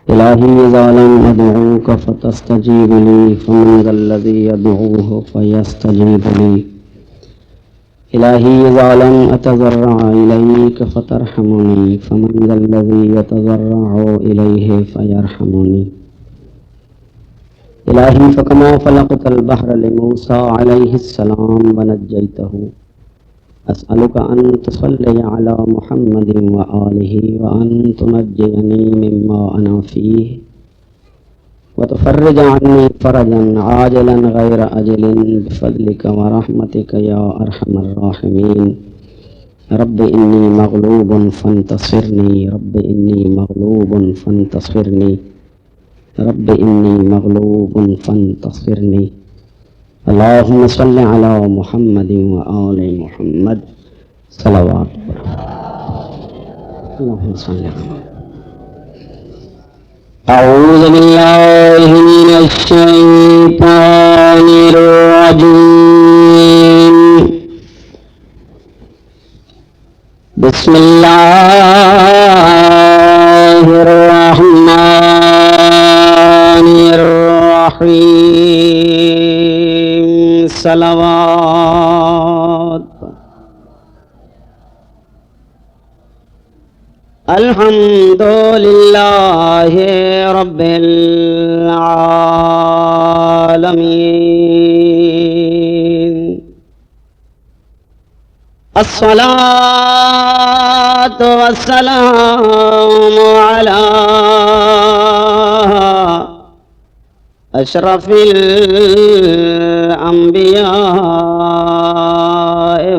إلهي إذا لم أدعوك فتستجيب لي فمن ذا الذي يدعوه فيستجيب لي. إلهي إذا لم أتضرع إليك فترحمني فمن ذا الذي يتضرع إليه فيرحمني. إلهي فكما فلقت البحر لموسى عليه السلام ونجيته أسألك أن تصلي على محمد وآله وأن تنجيني مما أنا فيه وتفرج عني فرجا عاجلا غير أجل بفضلك ورحمتك يا أرحم الراحمين. رب إني مغلوب فانتصرني رب إني مغلوب فانتصرني رب إني مغلوب فانتصرني. اللهم صل على محمد وآل محمد صلوات. اللهم صل على محمد. أعوذ بالله من الشيطان الرجيم. بسم الله الرحمن الرحيم. صلوات. الحمد لله رب العالمين. الصلاة والسلام على أشرف الأنبياء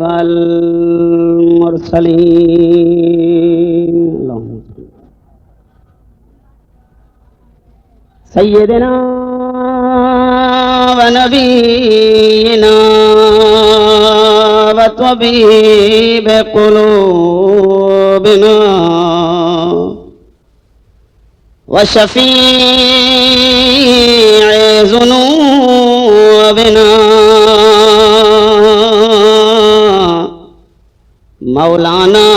والمرسلين. سيدنا ونبينا وطبيب قلوبنا وشفيع ذنوبنا مولانا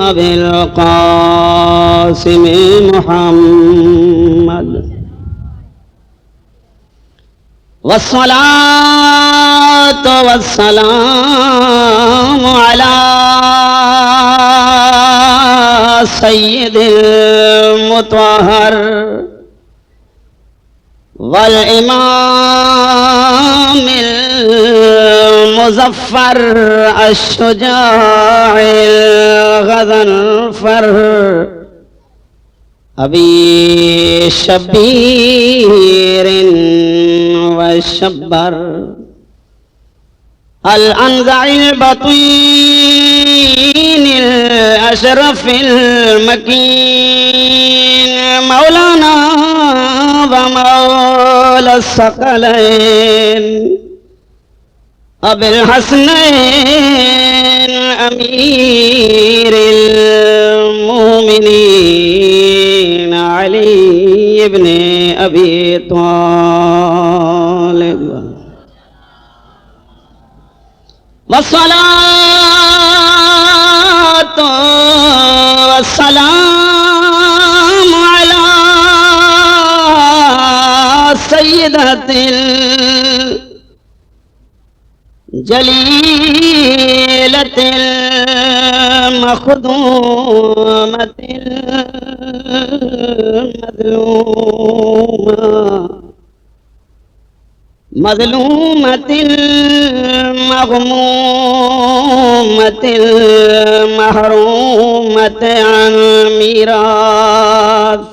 أبي القاسم محمد. والصلاة والسلام على سيد المطهر والإمام المظفر الشجاع الغضنفر أبي شبير والشبر الأنزع البطين الأشرف المكين مولانا ومولى الثقلين أبي الحسنين أمير المؤمنين علي بن أبي طالب. والصلاة والسلام على سيدة الجليلة المخدومة مظلومة المغمومة المحرومة عن ميراث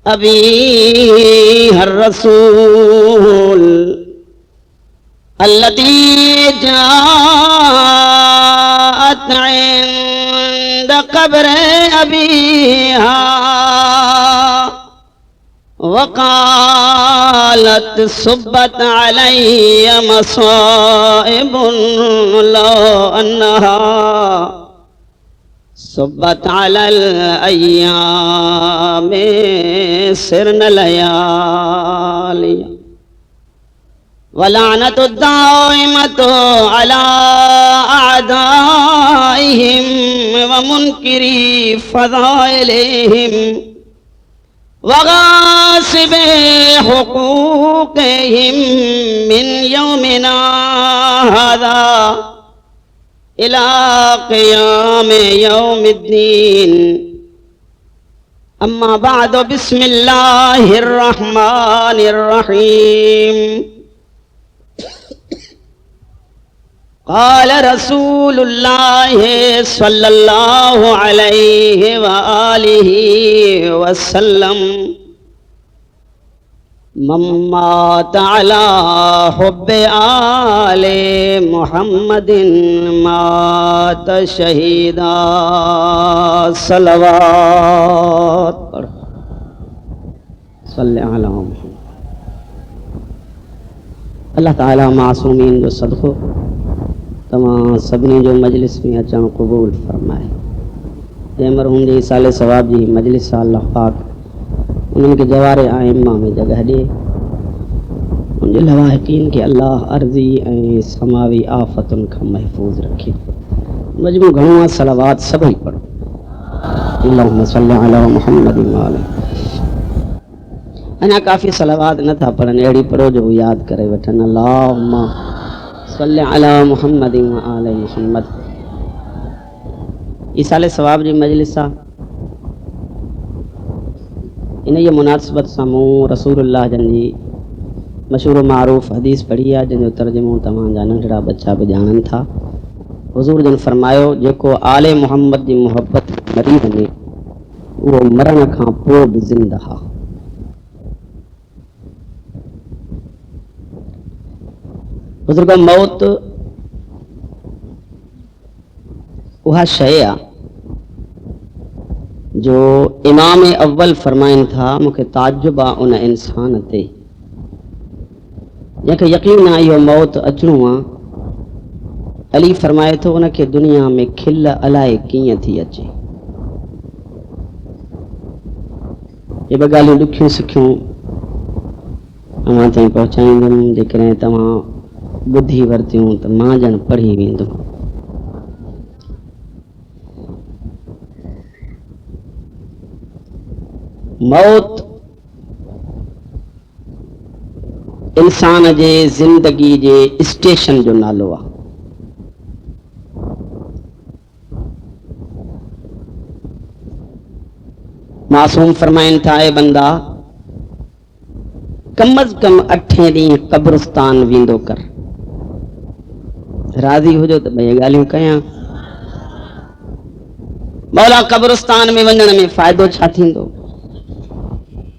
أبيها الرسول التي جاءت عند قبر أبيها وقالت صبت علي مصائب لو أنها صبت على الأيام سرن ليالي. ولعنة الدائمة على أعدائهم ومنكري فضائلهم وغاصب حقوقهم من يومنا هذا إلى قيام يوم الدين. أما بعد، بسم الله الرحمن الرحيم. قال رسول الله صلى الله عليه وآله وسلم: من مات على حب آل محمد مات شہیدا. صلوات صلی علی محمد. اللہ تعالی معصومین جو صدقو تمام سبنی جو مجلس میں اچھا قبول فرمائے. جے مرحوم جی سال ثواب جی مجلس اللہ پاک انہوں کے جوار آئمہ میں جگہ دے. ان جو لواحقین کے اللہ عرضی سماوی آفتن کا محفوظ رکھے. مجموع گھنوہ صلوات سبھی پڑھو. اللہم صلی علی محمد وآلہ. انا کافی صلوات نہ تھا پڑھن، ایڑی پڑھو جو یاد کرے وٹھن. اللہم صلی علی محمد وآل محمد. ایسال ثواب جی مجلسہ انہیں یہ مناسبت ساموں رسول اللہ جن جی مشہور و معروف حدیث پڑھی ہے جن جو ترجمہ تمام جانن جڑا بچہ بھی جانن تھا. حضور جن فرمایو جیکو آل محمد جی محبت مریض نے وہ مرن کھاں پو بھی زندہ. بزرگ موت وہ شے جو امام اول فرمائن تھا مکھے تعجب ان انسان تے جن کے یقین آئی موت اچنو. علی فرمائے تو ان کے دنیا میں کھل الائے کیئں تھی اچے. یہ بگالیوں دکھیوں سکھیوں اما تائیں پہنچائیں دن جکریں تمام بدھی ورتیوں تو ماں جن پڑھی ویندوں. موت انسان جے زندگی جے اسٹیشن جو نالو آ. معصوم فرمائن تھا اے بندہ کم از کم 8 ڈینہں قبرستان ویندو کر. راضی ہو جو تو بھئی گالیوں کہاں مولا قبرستان میں ونجن میں فائدو چھا تھیندو.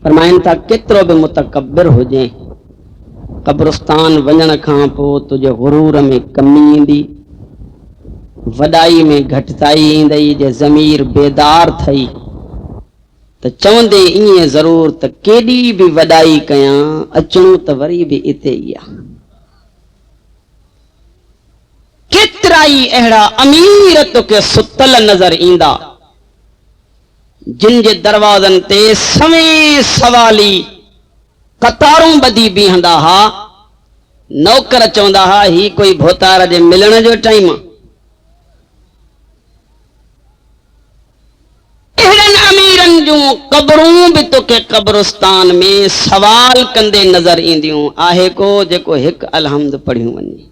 فرمائن تھا کترو بھی متکبر ہو جائیں قبرستان ونجن کھاں پو تجھے غرور میں کمی ایندی، وڈائی میں گھٹتائی ایندئی. جے ضمیر بیدار تھئی تو چون دے انہیں ضرور تو کیڈی بھی وڈائی کیاں اچنو تو وری بھی اتے یا. کترائی اہڑا امیرت کے ستل نظر ایندا جن جے دروازن تے سویں سوالی قطاروں بدی بیہندا ہا. نوکر چوندا ہا ہی کوئی بھوتار دے ملن جو ٹائم. اہڑن امیرن جو قبروں بھی تو کے قبرستان میں سوال کندے نظر ایندیوں. آہے کو جے کو ہک الحمد پڑھیوں ونی.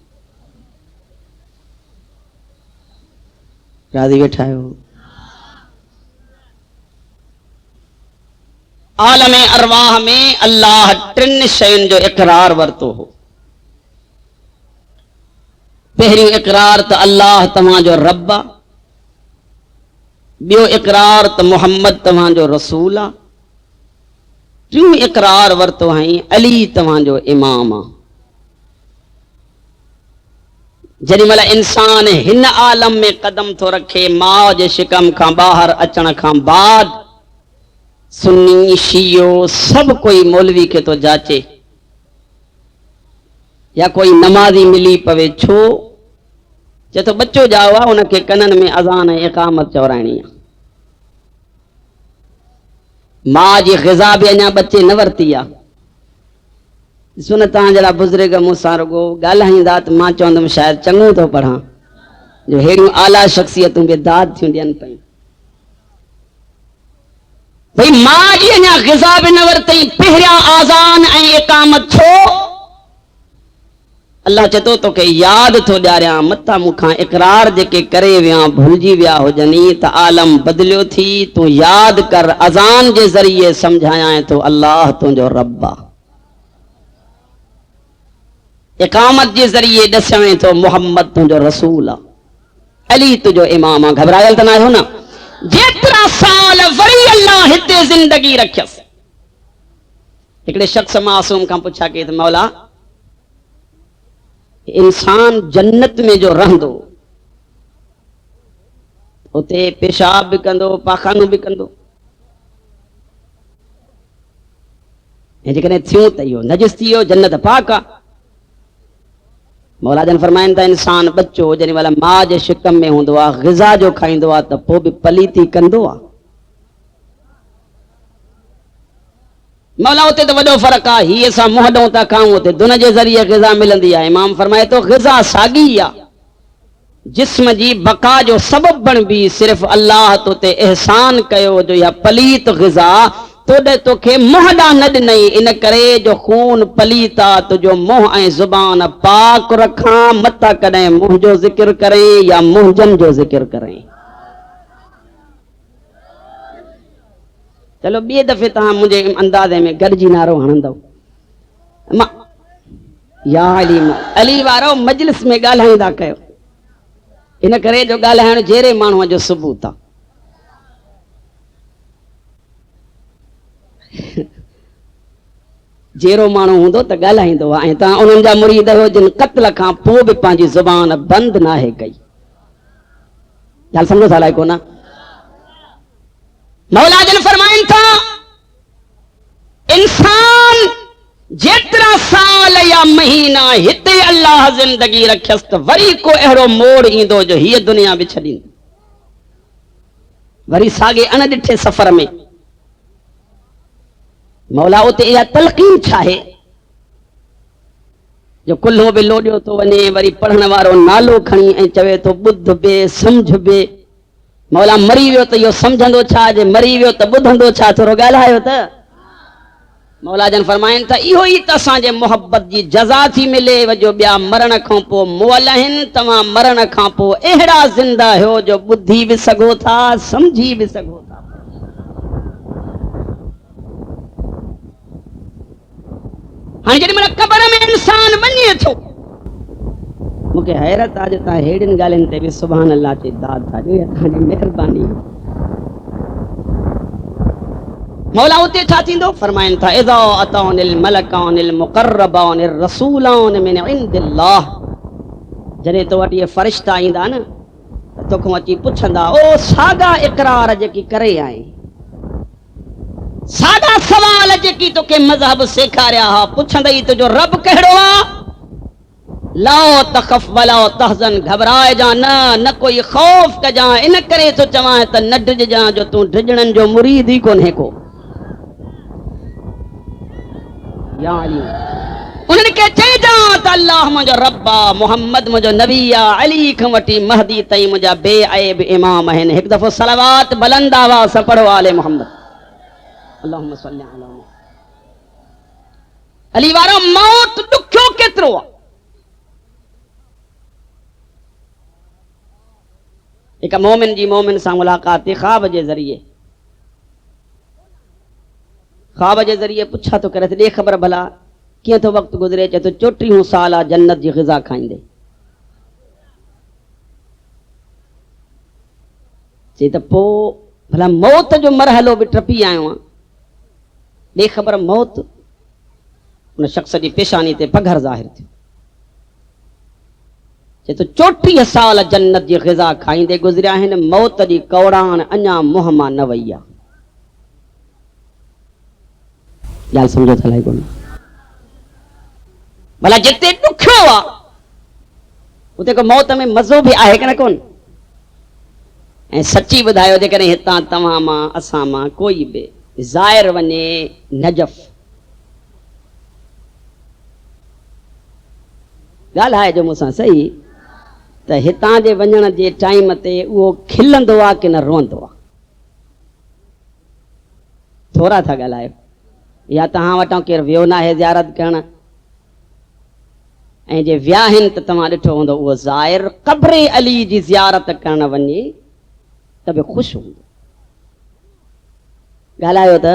راضی بیٹھا ہو. عالم ارواح میں اللہ 3 شین جو اقرار ورتو ہو. پہلی اقرار تو اللہ تمہاں جو رب آ. بیو اقرار تو محمد تمہاں جو رسول آ. ٹیوں اقرار ورتو ہیں علی تمہاں جو امام آ. جنی ملا انسان ہن عالم میں قدم تو رکھے ماں جے شکم کھاں باہر اچن کھاں بعد سنی شیعو سب کوئی مولوی کے تو جاچے یا کوئی نمازی ملی پوے چھو جے تو بچو جاوا ان کے کنن میں اذان اقامت چورائنی. ماں جی غذا بھی انیا بچے نہ ورتی آ. सुन तव्हां जहिड़ा बुज़ुर्ग मूंसां रुगो ॻाल्हाईंदा त मां चवंदुमि शायदि चङो थो पढ़ां जो अहिड़ियूं आला शख़्सियतूं बि दाद थियूं ॾियनि पयूं। भई मां जी अञा ग़िज़ा बि न वरितई, पहिरियां आज़ान ऐं इक़ामत छो? अल्लाह चए थो तोखे यादि थो ॾियारियां, मथां मूंखां इक़रार जेके करे विया भुलिजी विया हुजनि त आलम बदिलियो थी, तूं यादि कर अज़ान जे ज़रिए सम्झायां थो अल्लाह तुंहिंजो रब आहे, इक़ामत जे ज़रिए ॾसां थो मोहम्मद तुंहिंजो रसूल आहे, अली तुंहिंजो इमाम आहे। घबरायल त न आहियो न? जेतिरा साल वरी अल्लाह हिते ज़िंदगी रखियसि। हिकिड़े शख़्स मासूम खां पुछा कई त मौला इंसान जन्नत में जो रहंदो उते पेशाब बि कंदो पाखानो बि कंदो, ऐं जेकॾहिं थियो त इहो नजिस थी वियो, जन्नत पाक आहे। मौला जन फरमाइनि था इंसान बच्चो जॾहिं महिल माउ जे शिकम में हूंदो आहे ग़िज़ा जो खाईंदो आहे त पोइ बि पलीती कंदो आहे। मौला उते त वॾो फ़र्क़ु आहे, हीअ असां मुंहुं ॾऊं था खाऊं, उते दुन जे ज़रिए ग़िज़ा मिलंदी आहे। इमाम फरमाए थो ग़िज़ा साॻी आहे, जिस्म जी बका जो सबब बणबी सिर्फ़ अल्लाह तो ते एहसान कयो जो इहा पलीत ग़िज़ा तोॾे तोखे मुंहुं ॾांहुं न ॾिनई, इन करे जो खून पलीत आहे, तुंहिंजो मुंहुं ऐं ज़ुबान पाक रखां, मत कॾहिं मुंहुं जो ज़िक्र करें या मुंहजनि जो ज़िक्र करें। चलो ॿिए दफ़े तव्हां मुंहिंजे अंदाज़े में गॾिजी नारो हणंदव, या अली वारो मजलिस में ॻाल्हाईंदा कयो, इन करे जो ॻाल्हाइण जहिड़े माण्हूअ जो सबूत आहे। जहिड़ो माण्हू हूंदो त ॻाल्हाईंदो आहे, ऐं तव्हां उन्हनि जा मुरीद हो जिन क़त्ल खां पोइ बि पंहिंजी ज़ुबान बंदि नाहे कई। ॻाल्हि सम्झो था अलाए कोन? मौला जन फरमाइनि था इंसान जेतिरा साल या महीना हिते अल्लाह ज़िंदगी रखियसि त वरी को अहिड़ो मोड़ ईंदो जो हीअ दुनिया बि छॾींदो, वरी साॻे अणॾिठे सफ़र में। मौला उते इहा तलक़ीन छा आहे जो कुल्हो बि लोॾियो थो वञे, वरी पढ़ण वारो नालो खणी ऐं चवे थो ॿुध बे सम्झ बे। मौला मरी वियो त इहो सम्झंदो छा, जे मरी वियो त ॿुधंदो छा, थोरो ॻाल्हायो त। मौला जन फरमाइनि था इहो ई त असांजे मोहब्बत जी जज़ा थी मिले जो ॿिया मरण खां पोइ मुअल आहिनि, तव्हां मरण खां पोइ अहिड़ा ज़िंदा हो जो ॿुधी बि सघो था, सम्झी बि सघो था। हाणे जेॾी महिल क़बर में इंसान वञे थो, मूंखे हैरत आहे जो तव्हां अहिड़ियुनि ॻाल्हियुनि ते बि सुभान अल्लाह चई दाद था ॾियो, तव्हांजी महिरबानी। मौला उते छा थींदो? फरमाइनि था इज़ा अतानिल मलकानिल मुक़र्रबानिर रसूलान मिन इंदिल्लाह, जॾहिं तो वटि इहे फ़रिश्ता ईंदा न त तोखां अची पुछंदा ओ साॻा इक़रार जेकी करे आए, साॻा सवाल जेकी तोखे मज़हब सेखारिया हा, पुछंदई तुंहिंजो रब कहिड़ो आहे? ला तख़फ वला तहज़न, घबराए जा न, न कोई ख़ौफ़ कजां, इन करे तो चवां त न डिॼजां जो तूं डिॼणनि जो मुरीद ई कोन्हे को। या अली उन्हनि खे चइजां त अल्लाह मुंहिंजो रब आहे, मोहम्मद मुंहिंजो नबी आहे, अली खां वठी महदी ताईं मुंहिंजा बेअयब इमाम आहिनि। हिकु दफ़ो सलावत बुलंद आवाज़ सां पढ़ो आले मोहम्मद अल्लाहुम्मा सल्ली अला मुहम्मद। अली वारो मौत ॾुखियो केतिरो आहे। हिकु मोमिन जी मोमिन सां मुलाक़ात थी ख़्वाब जे ज़रिए पुछा थो करे ॾे ख़बर भला कीअं थो वक़्तु गुज़रे? चए थो 34 साल आहे जन्नत जी ग़िज़ा खाईंदे। चई त पोइ भला मौत जो मरहलो बि टपी आयो आहियां, ॾे ख़बर मौत? उन शख़्स जी पेशानी ते पघर ज़ाहिर थियो। चए तो 34 साल जन्नत जी ग़िज़ा खाईंदे गुज़रिया आहिनि, मौत जी कौड़ान अञा मुंहं मां न वई आहे। ॻाल्हि सम्झो था अलाए कोन? भला जिते ॾुखियो आहे उते को मौत में मज़ो बि आहे कि न कोन? ऐं सची ॿुधायो जेकॾहिं हितां तव्हां मां असां मां कोई बि ज़ाहिर वञे नजफ़ ॻाल्हाए जो मूंसां सही त हितां जे वञण जे टाइम ते उहो खिलंदो आहे की न रोअंदो आहे? थोरा था ॻाल्हायो। या तव्हां वटां केरु वियो न आहे ज़ियारत करण ऐं जे विया आहिनि त तव्हां ॾिठो हूंदो उहो ज़ाहिर क़ब्र अली जी ज़ियारत करण वञे त बि ख़ुशि हूंदो। ॻाल्हायो त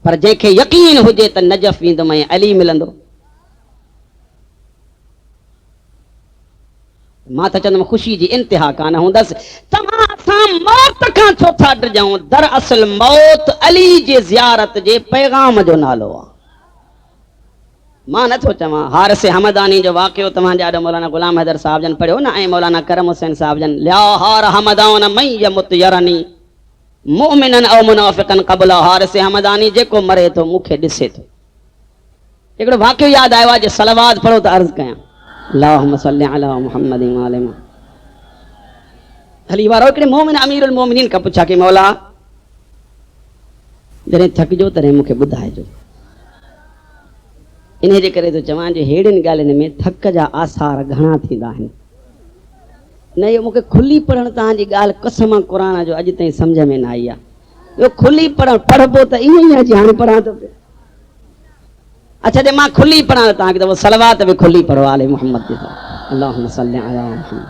पर जंहिंखे यकीन हुजे त नजफ़ वेंदुमि ऐं अली मिलंदो, मां त चवंदुमि ख़ुशी जी इंतिहा कान हूंदसि। तव्हां असां मौत खां छो था डिॼूं? दरअसल मौत अली जे ज़ियारत जे पैगाम जो नालो आहे। मां नथो चवां हारिस हमदानी जो वाक़ियो तव्हां ॼाॾो मौलाना गुलाम हैदर साहिब जन पढ़ियो न ऐं मौलाना करम हुसैन साहिब जन ल्या हार हमदान मई यमुत यरनी मुमिनन औ मुनाफिकन क़बल हारिस हमदानी जेको मरे थो मूंखे ॾिसे थो। हिकिड़ो वाक़ियो यादि आयो आहे जे सलवात पढ़ो त अर्ज़ु कयां अल्लाहुम्म सल्लि अला मुहम्मद व आले मुहम्मद। हली वारो हिकिड़े मोमिन अमीरुल मोमिनीन खां पुछा कि मौला जॾहिं थकिजो तॾहिं मूंखे ॿुधाइजो। इन जे करे थो चवां जो अहिड़ियुनि ॻाल्हियुनि में थक जा आसार घणा थींदा आहिनि। न इहो मूंखे खुली पढ़णु तव्हांजी ॻाल्हि कसम क़ुरान जो अॼु ताईं सम्झ में न आई आहे। इहो खुली पढ़णु पढ़बो त ईअं ई आहे जी हाणे पढ़ां थो पियो। अच्छा जे मां खुली पढ़ां त तव्हांखे त उहो सलवात बि खुली पढ़ो आले मुहम्मद जे अल्लाहुम्म सल्लि अला मुहम्मद।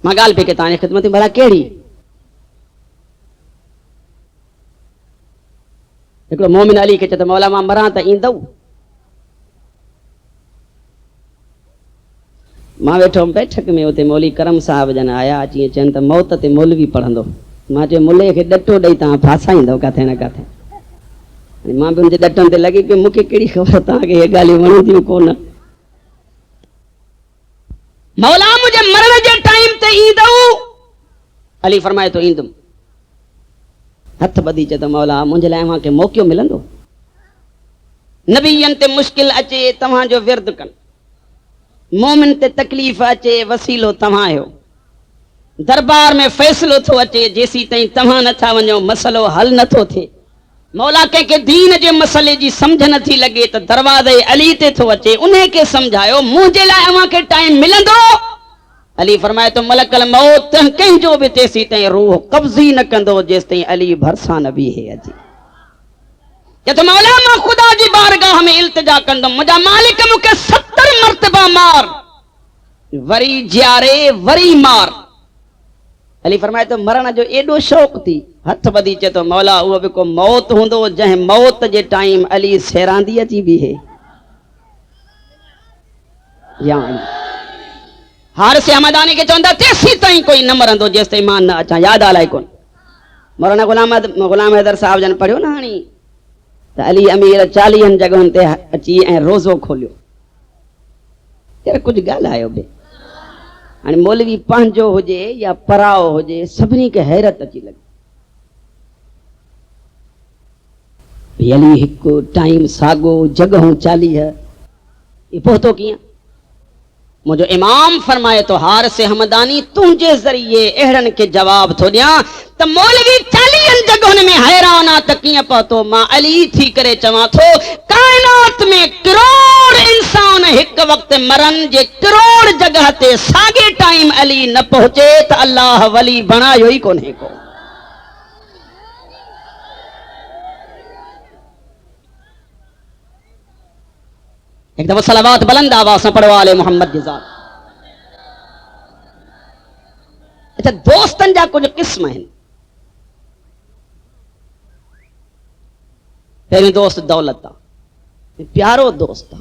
मां ॻाल्हि पई कयां तव्हांजी ख़िदमत में भला कहिड़ी? हिकिड़ो मोमिन अली खे चए त मौला मां मरां त ईंदव? मां वेठो हुउमि बैठक में, उते मौली करम साहिब जन आया अची चवनि त मौत ते मौलवी पढ़ंदो। मां चयो मुले खे ॾटो ॾेई तव्हां फासाईंदव किथे न किथे। मां बि हुनजे ॾटनि ते लॻी पियो, मूंखे कहिड़ी ख़बर तव्हांखे इहे ॻाल्हियूं वणंदियूं कोन। मौला मुंहिंजे मरण जे टाइम ते ईंदव? अली फरमाए थो ईंदुमि। हथ ॿधी चए त मौला मुंहिंजे लाइ मूंखे मौक़ो मिलंदो? नबीयनि ते मुश्किल अचे तव्हांजो विर्द कनि, मोमिन ते तकलीफ़ अचे वसीलो तव्हां आहियो, दरबार में फ़ैसिलो थो अचे जेसीं ताईं तव्हां नथा वञो मसलो हल नथो थिए। मौला कंहिंखे दीन जे मसले जी सम्झ नथी लॻे त दरवाज़े अली ते थो अचे, उन खे सम्झायो मुंहिंजे लाइ अव्हांखे टाइम मिलंदो? अली फरमाए थो मलकल मौत कंहिंजो बि तेसीं ताईं रूह कब्ज़ी न कंदो जेसि ताईं अली भरिसां न बीहे अची। चए मौला मां ख़ुदा जी बारगाह में इल्तिजा कंदुमि, मुंहिंजा मालिक मूंखे 70 मरतबा मार वरी जियारे वरी मार। अली फरमाए थो मरण जो एॾो शौक़ थी हथ ॿधी चए थो मौला उहो बि को मौत हूंदो जंहिं मौत जे टाइम अली सेरांदी अची बीहे। या हारिस हमदानी खे चवंदा तेसीं ताईं कोई न मरंदो जेसि ताईं मां न अचां। यादि आलाए कोन मौलाना गुलाम हैदर साहिब जन पढ़ियो न हाणे त अली अमीर 40 जॻहियुनि ते अची ऐं रोज़ो खोलियो। यार कुझु ॻाल्हायो बि हाणे मौलवी पंहिंजो हुजे या पराओ हुजे सभिनी खे हैरत अची लॻी। अली हिकु टाइम साॻो जॻहूं 40 ही पहुतो कीअं? मुंहिंजो इमाम फरमाए थो हारिस हमदानी तुंहिंजे ज़रिए अहिड़नि खे जवाब थो ॾियां त मौलवी 40 जॻहुनि में हैरान आहे त कीअं पहुतो। मां अली थी करे चवां थो काइनात में करोड़ इंसान हिकु वक़्तु मरन जे करोड़ जॻह ते साॻे टाइम अली न पहुचे त अल्लाह वली बणायो ई कोन्हे को। एक दफ़ो सलावत बुलंद आवाज़ से पढ़ो आले मोहम्मद की ज़ात। अच्छा दोस्तन जा कुछ किस्म हैं। पहले दोस्त दौलत था, प्यारो दोस्त था,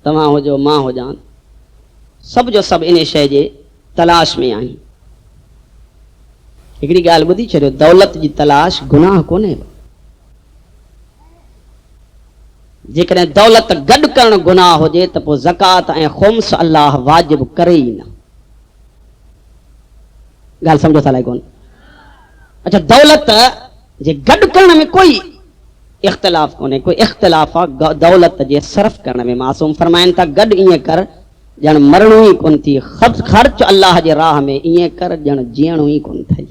तव्हां हुजो मां हुजां सब जो सब इन शय जे तलाश में आहिनि। हिकिड़ी ॻाल्हि ॿुधी छॾियो दौलत जी तलाश गुनाह कोन्हे। जेकॾहिं दौलत गॾु करणु गुनाह हुजे त पोइ ज़कात ऐं ख़ुम्स अल्लाह वाजिब करे ई न। ॻाल्हि सम्झो था अलाए कोन? अच्छा दौलत जे गॾु करण में कोई इख़्तिलाफ़ कोन्हे, कोई इख़्तिलाफ़ आहे दौलत जे सर्फ करण में। मासूम फरमाइनि था गॾु ईअं कर ॼण मरणो ई कोन थी, ख़र्च अल्लाह जे राह में ईअं कर ॼण जीअणो ई कोन थई।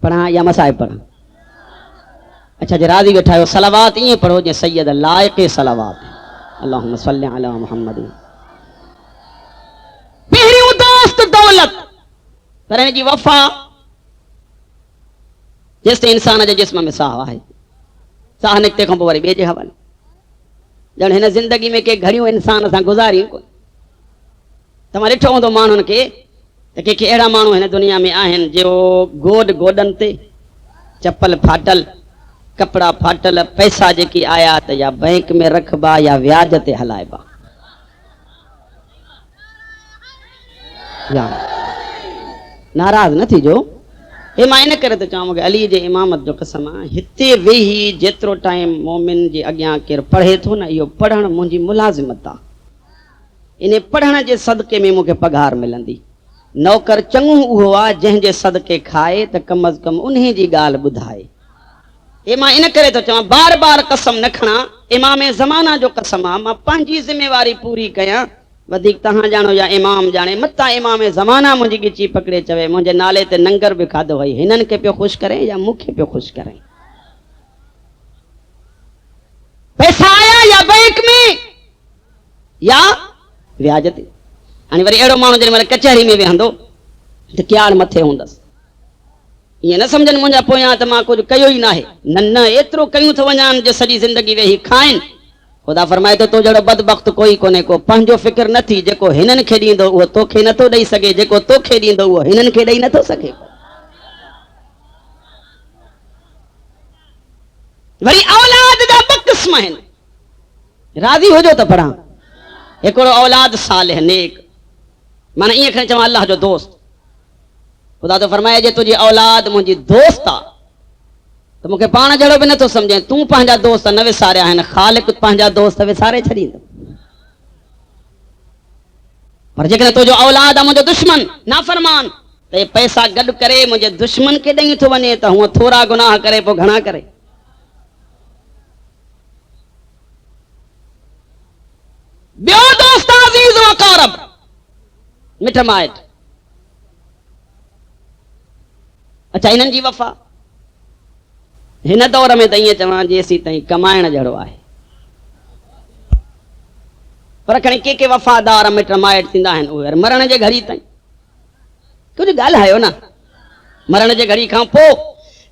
پڑھا یا مسائب پڑھا؟ اچھا جی راضی بیٹھا ہو صلوات یہ پڑھو جی سید لائق صلوات اللہم صلی علی محمد. پہریوں دوست دولت کرنے جی وفا جس تے انسان جے جسم میں ساہ ہے ساہ نکتے کھوں پوری بے جے حوالے جن ہن زندگی میں کے گھڑیوں انسان اساں گزاری کو تمہارے ڈٹھو ہوں تو مانن کے کہ اہڑا مانو ہن دنیا میں آہن جو گوڈ گوڈن تے چپل پھاٹل کپڑا پھاٹل پیسہ جے کی آیا تے یا بینک میں رکھبا یا ویاج تے ہلائبا یا ناراض نہ تھی جو اے ماں ان کرے تو چاہوں گے علی جے امامت جو قسم ہتے وہی جترو ٹائم مومن جے اگیاں کیر پڑھے تو نا یہ پڑھن منجی ملازمت آ انہیں پڑھن جے صدقے میں مجھے پگار ملندی نوکر چنگو ہوا جن جے صدقے کھائے تو کم از کم انہیں جی گال بدھائے. اے ماں ان کرے تو چاہوں بار بار قسم نہ کھنا امام زمانہ جو قسم آ ماں پانچی ذمہ واری پوری کیاں ودیک تہاں جانو یا امام جانے متا امام زمانہ مجھے گچی پکڑے چوے مجھے نالے تے ننگر بھی کھادو ہوئی ہنن کے پہ خوش کریں یا مکھے پہ خوش کریں پیسہ آیا یا بینک میں یا ویاجت یعنی وری اڑو مانو جن مل کچہری میں وہندو تے کیاڑ متھے ہوندس یہ نہ سمجھن منجا پویاں تے ماں کچھ کيو ہی نہ ہے نہ ایترو کيون تو ونجان جو سڄي زندگی وہی کھائن خدا فرمائے تو جڑو بدبخت کوئی کونے کو پنجو فکر نہ تھی جيڪو ہنن کي ڏيندو وہ توکي نہ تو ڏيي سگھے جيڪو توکي ڏيندو وہ ہنن کي ڏيي نہ تو سگھے وری اولاد دا بقسم ہیں راضی ہو جو تو پڑھا ایکڑو اولاد صالح نیک مانا یہ کھنے چاہاں اللہ جو دوست خدا تو فرمائے جے تجھے اولاد مجھے دوست آ تو مجھے پانا جڑو بھی نہ تو سمجھیں تو پہنجا دوست نہ وسارے ہیں خالق پہنجا دوست وسارے چھڑی دو پر جے تو جو اولاد آ مجھے دشمن نافرمان تو یہ پیسہ گڈ کرے مجھے دشمن کے ڈنگی تو بنے تو ہوں تھوڑا گناہ کرے پو گھنا کرے بیو دوست عزیز و قارب مٹھ مائٹ اچھا انہن جی وفا ہن دور میں تائیں چواں جیسی تائیں کمائن جڑو ہے پر کھنی کے وفادار مٹ مائٹ تھیندا ہیں اوہر مرن جے گھڑی تائیں کچھ گال ہے نا مرن جے گھڑی کھان پو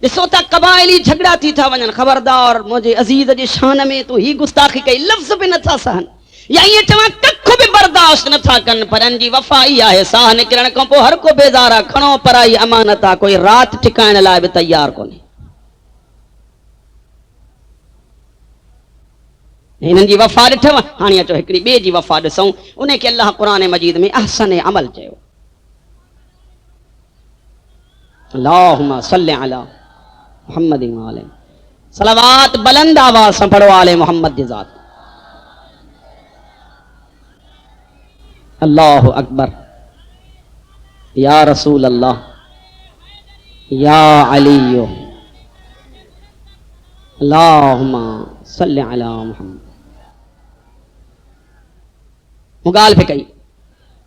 ॾिसो था قبائلی جھگڑا थी था वञनि ख़बरदार मुंहिंजे अज़ीज़ जे शान में तूं ही गुस्ताखी कई लफ़्ज़ बि नथा सहन या ये चवां कख भी बर्दाश्त नथा कनि पर इन जी वफ़ा ई आहे साह निकिरण खां पोइ हर को बेज़ार आहे खणो पराई अमानत आहे कोई राति ठिकाइण लाइ बि तयार कोन्हे हिननि जी वफ़ा ॾिठव हाणे अचो हिकिड़ी ॿिए जी वफ़ा ॾिसूं उन खे अल्लाह क़ुरान मजीद में अहसन अमल चयो अल्लाहुम्मा सल्लि अला मुहम्मद वाले सलावत बुलंद आवाज से पढ़ो आले मोहम्मद की जात अल्लाह अकबर या रसूल अल्लाह या अली अल्लाहुम्मा सल्लि अला मुहम्मद मुगाल पे कई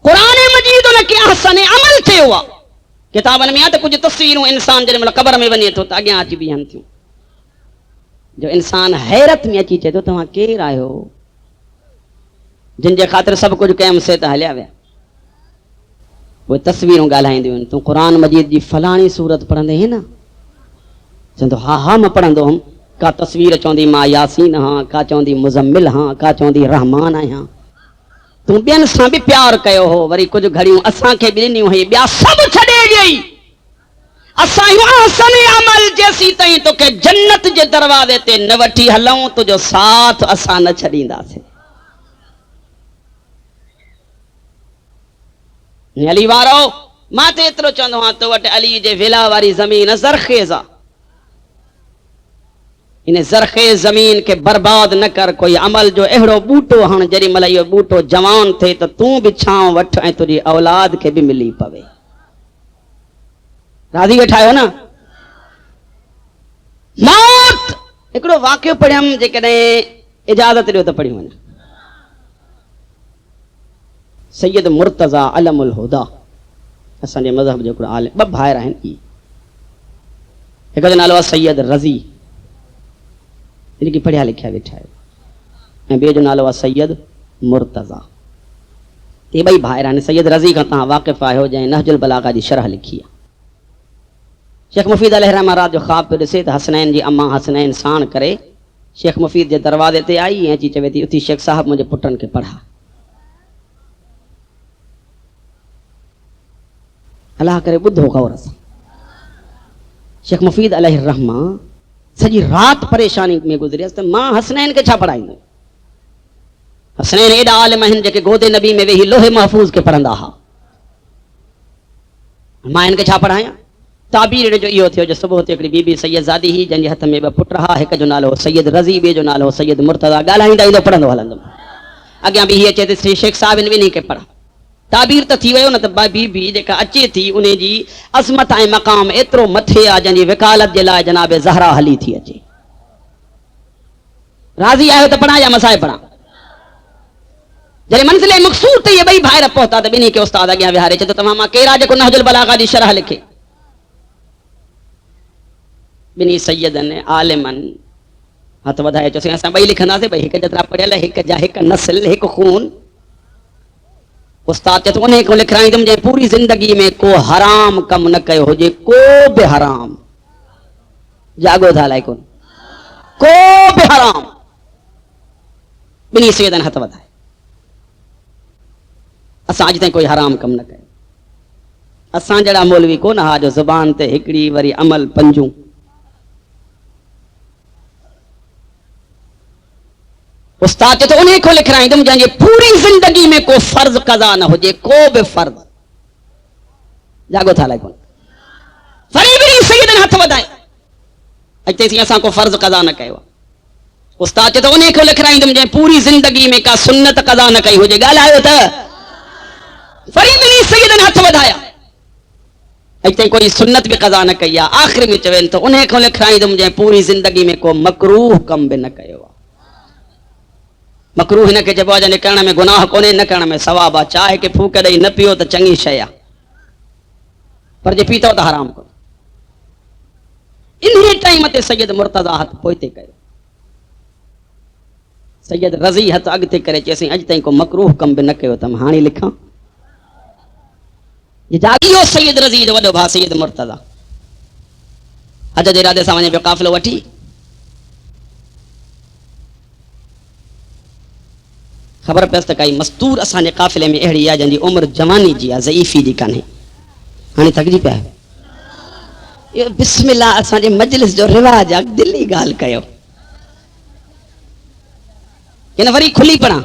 कुरान मजीद उनके अहसन अमल थे हुआ किताबन में आ तो कुछ तस्वीरों इंसान जब मतलब कब्र में वने तो अगे अची बीहन थियूं जो इंसान हैरत में अची चे तो तव्हां केर आयो जिन जे खातिर सब कुछ कयम से त हलिया विया वो तस्वीरों ॻाल्हाईंदियूं आहिनि तूं क़ुरान मजीद जी फलाणी सूरत पढ़ंदे ही न चवंदो हा हा मां पढ़ंदो हुअमि का तस्वीर चवंदी मां यासीन हाँ का चवंदी मुज़म्मिल हाँ का चवंदी रहमान आहियां तूं ॿियनि सां बि प्यार कयो हो वरी कुझु घड़ियूं असांखे बि ॾिनियूं हुई ॿिया सभु छॾे ॾियई असां अहसन अमल जेसी ताईं तोखे जन्नत जे दरवाज़े ते न वठी हलऊं तुंहिंजो साथ असां न छॾींदासीं अली वारो मां त एतिरो चवंदो आहियां तो वटि अली जे विला वारी ज़मीन ज़रखेज़ आहे इन ज़रखेज़ ज़मीन के बर्बाद न कर कोई अमल जो अहिड़ो बूटो हण जेॾी महिल इहो बूटो जवान थिए त तूं बि छांव वठ ऐं तुंहिंजी औलाद खे बि मिली पवे राज़ी वेठा आहियो न मौत हिकिड़ो वाक़ियो पढ़ियमि जेकॾहिं इजाज़त ॾियो त पढ़ी वञा सैयद मुर्तज़ा अलमुल हुदा असांजे मज़हब जो हिकिड़ो आलिम ॿ भाइर आहिनि ایک جو نالو سید رضی ان کی پڑھیا لکھیا بیٹھا ہے، بے جو نالو سید مرتضی. یہ بھائی بھائران سید رضی کا تاں واقف آئے ہو جائیں نہج البلاغہ دی شرح لکھی ہے. شیخ مفید علیہ الرحمہ رات جو خواب پہ ڈسے تو حسنین جی اما حسنین سان کرے شیخ مفید جے دروازے تے آئی ہیں چی چوے تھی اتھی شیخ صاحب مجھے پٹن کے پڑھا. اللہ کرے بدھو غور سے شیخ مفید علیہ الرحمہ سجی رات پریشانی میں گزری اس ماں حسنین کے چھا پڑھائی دیں. حسنین ایڈا عالم ہن جے کہ گودے نبی میں وہی لوح محفوظ کے پڑھندا ہا. ماں ان کے چھا پڑھایا تعبیر جو ایو تھیو جو صبح تے ہکڑی بی بی سید زادی ہی جن جے ہتھ میں پٹ رہا ایک جو نالو سید رضی بے جو نالو سید مرتضی گالائیندا ایندو پڑھندو ہلندو. اگیاں بھی اچے تے شیخ صاحب نے نہیں کے پڑھا تعبیر تو تھی ویو نہ ت بی بی جے اچے تھی انہیں جی عظمت ای مقام ایترو متھے آ جن جی وکالت جے لائے جناب زہرا ہلی تھی اچے. راضی آئے تو پڑھا یا مسائے پڑھا جڑے منزل مقصود تے یہ بھائی بھائی پہنچتا تے بنی کے استاد اگیاں وہارے چ تو تمام کیڑا جو نہج البلاغہ دی شرح لکھے بنی سیدن عالمن ہاتھ ودھائے چوسے اساں بھائی لکھندا سے بھائی ایک جترا پڑھل ایک جا ایک نسل ایک خون. استاد تے تو انہیں کو لکھ رہا تم جے پوری زندگی میں کو حرام کم نہ کयो ہو جے کو بے حرام جاگو تھا لائے کو بے حرام بنی سیدن ہاتھ ودھائے اساں اج تائیں کوئی حرام کم نہ کयो. اساں جڑا مولوی کو نہ جو زبان تے ہکڑی وری عمل پنجوں استاد تو انہیں کو لکھ رہا تم جائیں پوری زندگی میں کو فرض قضا نہ ہو جے کو بے فرض جاگو تھا لائے کون فریبری سیدن ہاتھ ودھائے اچھتے سی اساں کو فرض قضا نہ کہو. استاد تو انہیں کو لکھ رہا تم جائیں پوری زندگی میں کا سنت قضا نہ کہی ہو جے گال آئے تھا فریبری سیدن ہاتھ ودھایا اچھتے کوئی سنت بھی قضا نہ کہیا. آخر میں چوین تو انہیں کو لکھ رہا تم جائیں پوری زندگی میں کو مکروہ کم بھی نہ کہو. مکروہ نہ کہ جب آجا کرنے میں گناہ کونے نہ کرنے میں ثواب آ چاہے کہ پھوک دئی نہ پیو تو چنگی شیا پر جے پیتا ہو تو حرام کو. انہی ٹائم تے سید مرتضی ہاتھ پوئتے کہو سید رضی ہاتھ اگتے کرے چیسے اج تائیں کو مکروہ کم بھی نہ کہو. تم ہانی لکھاں یہ جاگیو سید رضی جو وڈو بھا سید مرتضی اج جے ارادے ساں ونے پہ قافلو وٹھی خبر پیست کئی مستور اساں جے قافلے میں اہڑی آ جن جی عمر جوانی جی ضعیفی جی کانے ہاں تھک جی پیا یہ بسم اللہ اساں جے مجلس جو رواج ہے دلی گال کیو کہ نہ وری کھلی پڑا.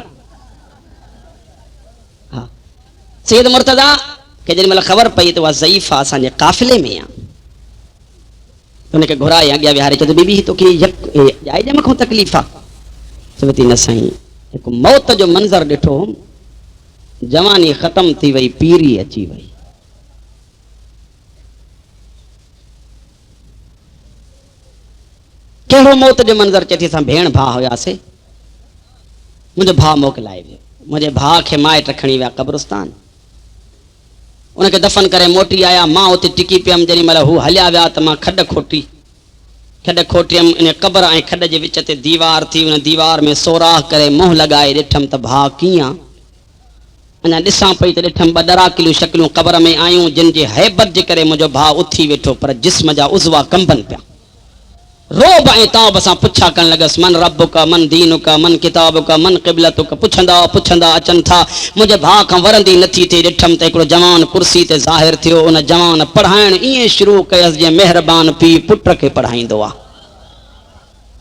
ہاں سید مرتضی کہ جن مل خبر پئی تو ضعیفہ اساں جے قافلے میں انہیں کہ گھرائے اگیا وہارے چ بی بی تو کہ جائے جے مکھوں تکلیفہ چوتی نہ سائیں ایک موت جو منظر ڈٹھو جوانی ختم تھی وئی پیری اچی وئی. کہڑو موت جو منظر چیتی سا بھیڑ بھا ہویا سے مجھے بھا موکلائے وے مجھے بھا کے مائٹ رکھنی ویا قبرستان انہیں کے دفن کرے موٹی آیا ماں ہوتی ٹکی پیم جنی ملا ہو ہلیا ویا تو ماں کھڈ کھوٹی انہیں قبر آئیں کھڈ جے وچ تے دیوار تھی انہیں دیوار میں سوراخ کرے منہ لگائے ڈٹھم ت بھا کیاں انہیں ڈساں پئی تے ڈٹھم بدرا کلو شکلوں قبر میں آیوں جن جے ہیبت جے کرے مجھو بھا اتھی ویٹھو پر جسم جا عضوا کمبن پیا روب ऐं ताब सां पुछा करण लॻसि मन रब्बुका मन दीनुका मन किताबुका मन क़िबलतुका पुछंदा अचनि था मुंहिंजे भाउ खां वरंदी नथी थिए ॾिठमि त हिकिड़ो जवान कुर्सी ते ज़ाहिर थियो उन जवान पढ़ाइण ईअं शुरू कयसि जीअं महिरबान पीउ पुट खे पढ़ाईंदो आहे.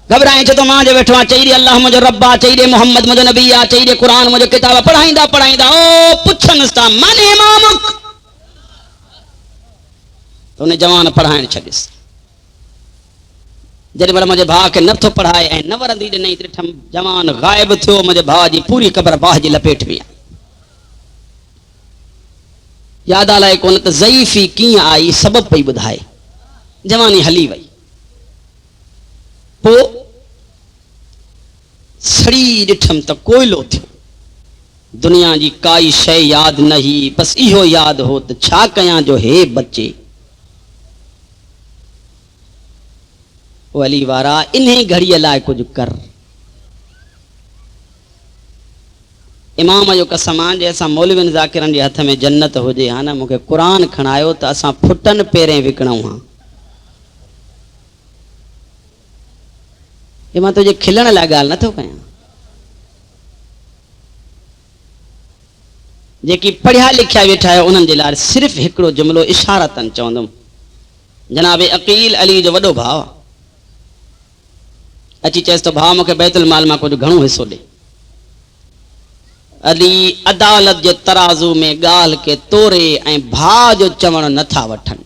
घबराए छो त मां जे वेठो आहे चई ॾे अल्लाह मुंहिंजो रब आहे चई ॾे मोहम्मद मुंहिंजो नबी आहे चई ॾे क़ुर मुंहिंजो किताब पढ़ाईंदा ओ पुछनि था मन इमामुक त उन जवान पढ़ाइण छॾियसि. जॾहिं महिल मुंहिंजे भाउ खे नथो पढ़ाए ऐं न वरंदी ॾिनई ॾिठमि जवान ग़ाइब थियो मुंहिंजे भाउ जी पूरी क़बर बाहि जी लपेट में आहे. यादि आलाए कोन त ज़ईफ़ी कीअं आई सबबु पई ॿुधाए जवानी हली वई पोइ सड़ी ॾिठमि त कोयलो थियो दुनिया जी काई शइ यादि न हुई बसि इहो यादि हो त छा कयां जो हे बचे او علی وارا انہیں گھڑی لائے کچھ کر. امام جو قسمان جیسا مولوین ذاکرن جے ہتھ میں جنت ہو جے ہاں نا مکھے قرآن کھنایو تا اساں پھٹن پیریں وکڑوں ہاں. یہ ماں تجھے کھلن لا گال نہ تھو کیاں. جیکی پڑھیا لکھیا ویٹھا ہے انہن جے لار صرف ہکڑو جملو اشارتن چوندم. جناب عقیل علی جو وڈو بھاو اچھی چیس تو بھاو مکھے بیت المال ماں کچھ گھنو حصو دے. علی عدالت جے ترازو میں گال کے تورے ऐं بھا جو چوڻ نٿا وٺن.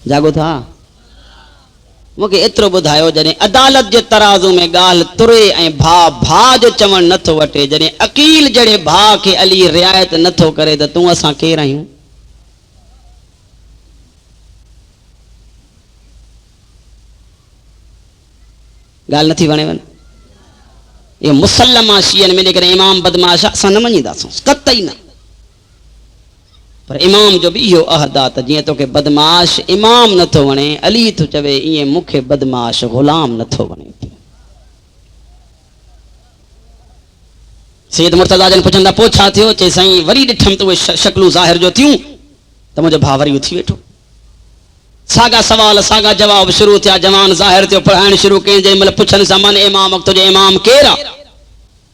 جاگو تھا مکھے ایترو ٻڌايو جڏهن عدالت جي ترازو ۾ ڳالهه تري ۽ ڀا جو چوڻ نٿو وٺي جڏهن عقيل جهڙي ڀا کي علي رعايت نٿو ڪري ته تون اسان ڪير آهيون. ڳالهه نٿي وڻي ون یہ مسلمہ شیعن میں لیکن امام بدماش اسان نہ مڃينداسون قطعي نہ. پر امام جو بھی یہ عہدات جی تو کہ بدماش امام نہ تھو ونے علی تو چوے یہ مکھے بدماش غلام نہ تھو ونے. سید مرتضی جن پوچھندا پوچھا تھیو چے سائیں وری ڈٹھم تو شکلوں ظاہر جو تھیوں تو مجھے بھا وری تھی ویٹھو. ساگا سوال ساگا جواب شروع تھیا. جوان ظاہر تھیو پڑھائن شروع کیں جے مل پوچھن سامان امام وقت جو امام کیرا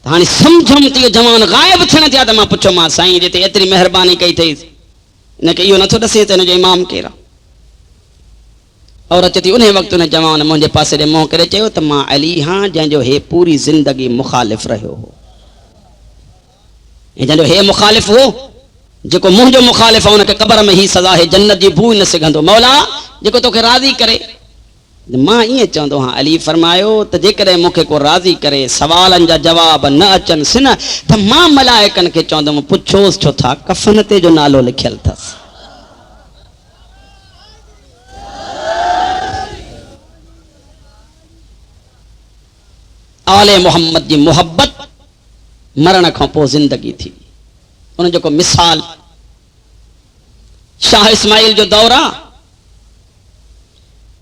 ہانی سمجھم تے جوان غائب تھن تھیا تے ماں پوچھو ماں سائیں جے تے اتری مہربانی کئی تھی نہ کہ یہ نہ تو دسے تے جو امام کیرا. اور اچتی انہیں وقت نے جوان مجھے پاسے دے منہ کرے چیو تے ماں علی ہاں جن جو ہے پوری زندگی مخالف رہو ہو. جن جو ہے مخالف ہو جکو منہ جو مخالف ہو ان کے قبر میں ہی سزا ہے جنت جی بو نہ سگھندو. مولا جکو تو کے راضی کرے ماں یہ چوندو ہاں علی فرمایو تے جے کرے مکھے کو راضی کرے سوالن جا جواب نہ اچن سن تے ماں ملائکن کے چوندم پچھوس چھو تھا کفن تے جو نالو لکھل تھس. آل محمد جی محبت مرن کھوں پو زندگی تھی. ان جو کو مثال شاہ اسماعیل جو دورہ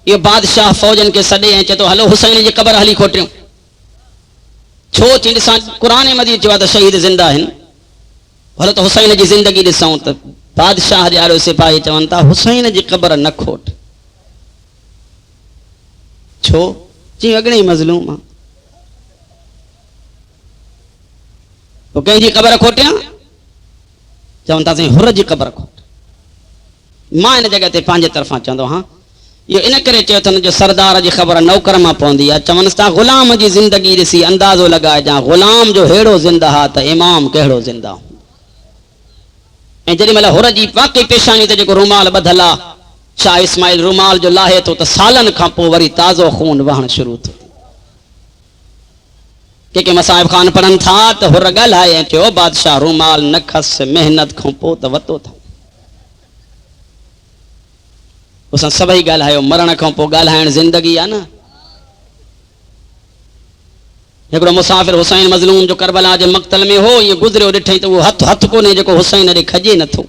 یہ بادشاہ فوجن کے سڈے ہیں چتو ہلو حسین جی قبر ہلی کھوٹیوں چھو چی ڈساں قرآن مجید چوا تو شہید زندہ ہیں ہلو تو حسین جی زندگی ڈساں تو بادشاہ جے آلو سپاہی چون تا حسین جی قبر نہ کھوٹ چھو چی اگڑی مظلوم تو کہیں جی قبر کھوٹیاں چون تا سائیں حر جی قبر کھوٹ. ماں ان جگہ تے پانچ طرفاں چوندو ہاں یہ ان کرے چیو تھن جو سردار جی خبر نوکر ماں پوندی ہے چونس تا غلام جی زندگی ڈسی اندازو لگائے جا غلام جو ہیڑو زندہ ہا تا امام کہڑو زندہ ہوں. ऐं जेॾी महिल हुर जी वाकई पेशानी ते जेको रुमाल ॿधल आहे शाह इस्माइल रुमाल जो लाहे थो त सालनि खां पोइ वरी ताज़ो खून वहणु शुरू थियो. के मसाहिब ख़ान पढ़नि था त हुर ॻाल्हाए ऐं चयो बादशाह रुमाल न खस महिनत खां पोइ त वतो था. असां सभई ॻाल्हायो मरण खां पोइ ॻाल्हाइण ज़िंदगी आहे न. हिकिड़ो मुसाफ़िर हुसैन मज़लूम जो करबला जे मक़तल में हो ईअं गुज़रियो ॾिठई त उहो हथ कोन्हे जेको हुसैन ॾे खजे नथो.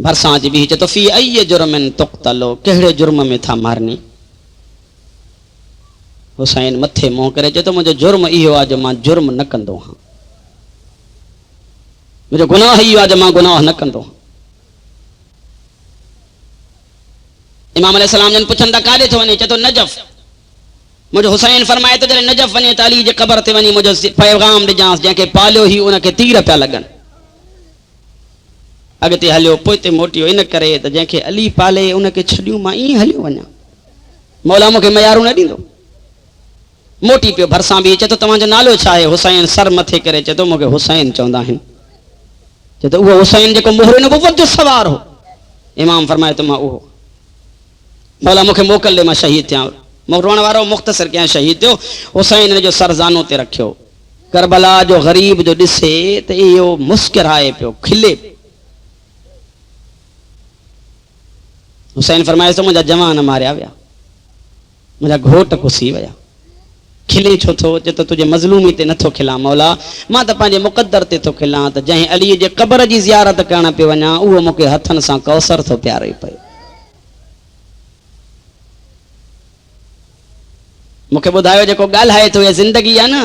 भरिसां अची बीह चए थो फी अई जुर्मिन तुक़्तलो कहिड़े जुर्म में था मारनी. हुसैन मथे मुंहुं करे चए थो मुंहिंजो जुर्म इहो आहे जो मां जुर्म न कंदो आहियां. मुंहिंजो गुनाह इहो आहे जो मां गुनाह न कंदो आहियां. इमाम अलैहिस्सलाम जन पुछनि था काॾे थो वञे चए थो नजफ़. मुझे हुसैन फरमाए तो जॾहिं नजफ़ वञे त अली जे क़बर ते वञी मुंहिंजो पैगाम ॾिजांसि जंहिंखे पालियो ई उनखे तीर पिया लॻनि. अॻिते हलियो पोइ मोटियो इन करे त जंहिंखे अली पाले उनखे छॾियूं मां ईअं हलियो वञा मौला मूंखे मयारूं न ॾींदो. मोटी पियो भरिसां बि चए थो तव्हांजो नालो छा आहे. हुसैन सर मथे करे चए थो मूंखे हुसैन चवंदा आहिनि. चए थो उहो हुसैन जेको मोहर नबुवत जो सवार हो. इमाम फरमाए थो मां उहो. मौला मूंखे मोकल ॾे मां शहीद थियां. रोअण वारो मुख़्तसर कंहिं शहीद थियो. हुसैन जो सरज़ानो ते रखियो. करबला जो ग़रीब जो ॾिसे त इहो मुस्किराए पियो खिले. हुसैन फरमाए थो मुंहिंजा जवान मारिया विया मुंहिंजा घोट कुसी विया کھلے چھو تھو جو تو تجھے مظلومی تے نتھو کھلاں مولا ماں تے پانجے مقدر تے تو کھلاں تے جہیں علی جے قبر جی زیارت کرنا پہ ونجاں اوہ موکے ہتھن سان کوثر تھو پیارے پئے موکے ٻڌايو جيڪو ڳالهائي ٿو اهي زندگي आहे نا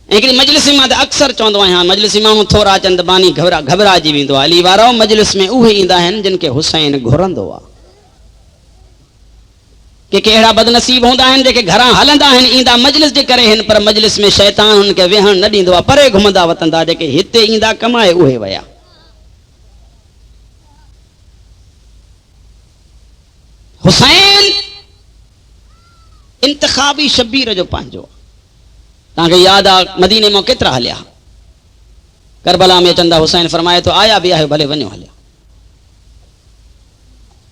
हिकिड़ी मजलिस मां त अक्सर चवंदो आहियां मजलिस मां थोरा चंद बानी घबराइजी वेंदो आहे अली वारो मजलिस में उहे ईंदा आहिनि जिन खे हुसैन घुरंदो आहे के अहिड़ा बदनसीब हूंदा आहिनि जेके घरां हलंदा आहिनि ईंदा मजलिस जे करे आहिनि पर मजलिस में शैतान हुननि खे वेहण न ॾींदो आहे परे घुमंदा वतंदा जेके हिते ईंदा कमाए उहे विया हुसैन इंतखाबी शबीर जो पंहिंजो तव्हांखे यादि आहे मदीने मां केतिरा हलिया करबला में चंदा हुसैन फरमाए थो आया बि आहियो भले वञो हलिया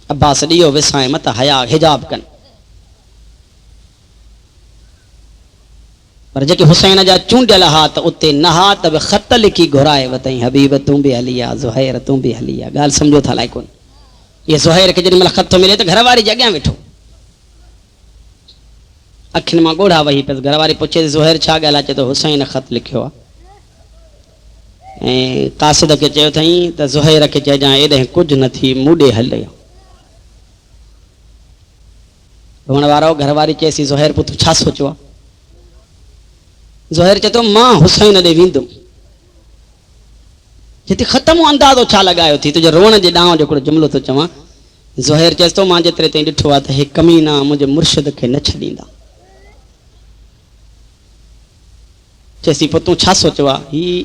अब्बास ॾियो विसाए मत हया हिजाब कनि पर जेके हुसैन जा चूंडियल हा त उते न हा त बि ख़त लिखी घुराए वतई हबीब तूं बि हली आ ज़ुहैर तूं बि हली आ ॻाल्हि सम्झो था अलाए कोन इहे ज़ुहैर खे जेॾी महिल ख़त मिले त घरवारी जे अॻियां वेठो अखियुनि मां ॻोढ़ा वही पियसि घरवारी पुछे ज़ुहैर छा ॻाल्हि आहे चए थो हुसैन ख़त लिखियो आहे ऐं कासिद खे चयो अथई त ज़ुहैर खे चइजांइ एॾे कुझु न थी मूं ॾे हले रोअण वारो घरवारी चएसि ज़ुहैर पुटु छा सोचियो आहे ज़ुहैर चए थो मां हुसैन ॾे वेंदुमि जिते ख़तमु अंदाज़ो छा लॻायो थी तुंहिंजे रोअण जे ॾांहुं जो हिकिड़ो जुमिलो थो चवां ज़ुहैर चएसि थो मां जेतिरे ताईं ॾिठो आहे त हे कमीना मुंहिंजे मुर्शिद खे न छॾींदा चएसि पोइ तूं छा सोचियो आहे हीउ